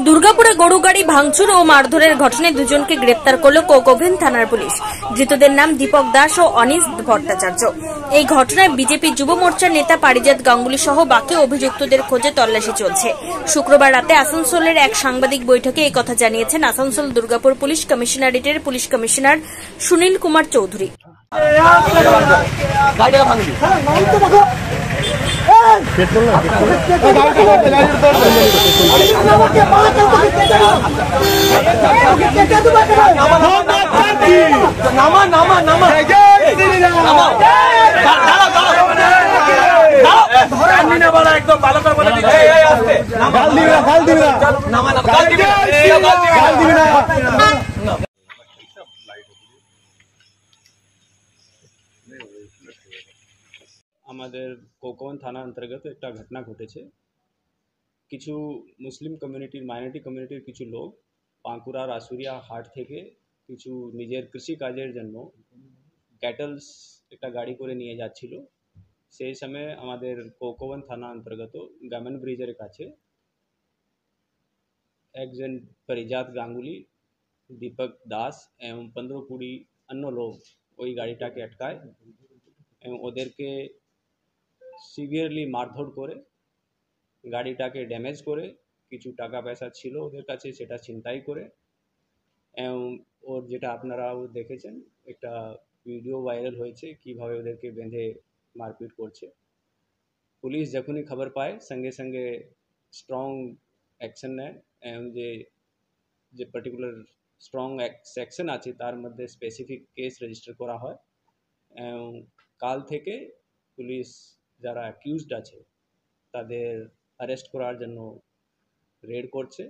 দুর্গাপুরে গরু গাড়ি ভাঙচুর ও মারধরের ঘটনায় দুজনকে গ্রেপ্তার করল কোকোভেন থানার পুলিশ। ধৃতদের নাম দীপক দাস ও অনিশ ভট্টাচার্য। এই ঘটনায় বিজেপি যুব মোর্চার নেতা পারিজাত গাঙ্গুলি সহ বাকি অভিযুক্তদের খোঁজে তল্লাশি চলছে। শুক্রবার রাতে আসানসোলের এক সাংবাদিক বৈঠকে এই কথা জানিয়েছেন আসানসোল দুর্গাপুর পুলিশ কমিশনারেটের পুলিশ কমিশনার সুনীল কুমার চৌধুরী। আমাদের কোকোভেন থানা অন্তর্গত একটা ঘটনা ঘটেছে। কিছু মুসলিম কমিউনিটির মাইনরিটি কমিউনিটির কিছু লোক বাঁকুড়ার আশুরিয়া হাট থেকে কিছু নিজের কৃষি কাজের জন্য ক্যাটলস একটা গাড়ি করে নিয়ে যাচ্ছিল। সেই সময় আমাদের কোকোভেন থানা অন্তর্গত গামেন ব্রিজের কাছে একজন পারিজাত গাঙ্গুলি, দীপক দাস এবং 15-20 অন্য লোক ওই গাড়িটাকে আটকায় এবং ওদেরকে সিভিয়ারলি মারধর করে গাড়িটাকে ড্যামেজ করে কিছু টাকা পয়সা ছিল ওদের কাছে সেটা ছিনতাই করে এবং ওর যেটা আপনারাও দেখেছেন একটা ভিডিও ভাইরাল হয়েছে কিভাবে ওদেরকে বেঁধে মারপিট করছে। পুলিশ যখনই খবর পায় সঙ্গে সঙ্গে স্ট্রং অ্যাকশন নেয় এবং যে পার্টিকুলার স্ট্রং সেকশন আছে তার মধ্যে স্পেসিফিক কেস রেজিস্টার করা হয় এবং কাল থেকে পুলিশ যারা অ্যাকিউজড আছে তাদের অ্যারেস্ট করার জন্য রেড করছে।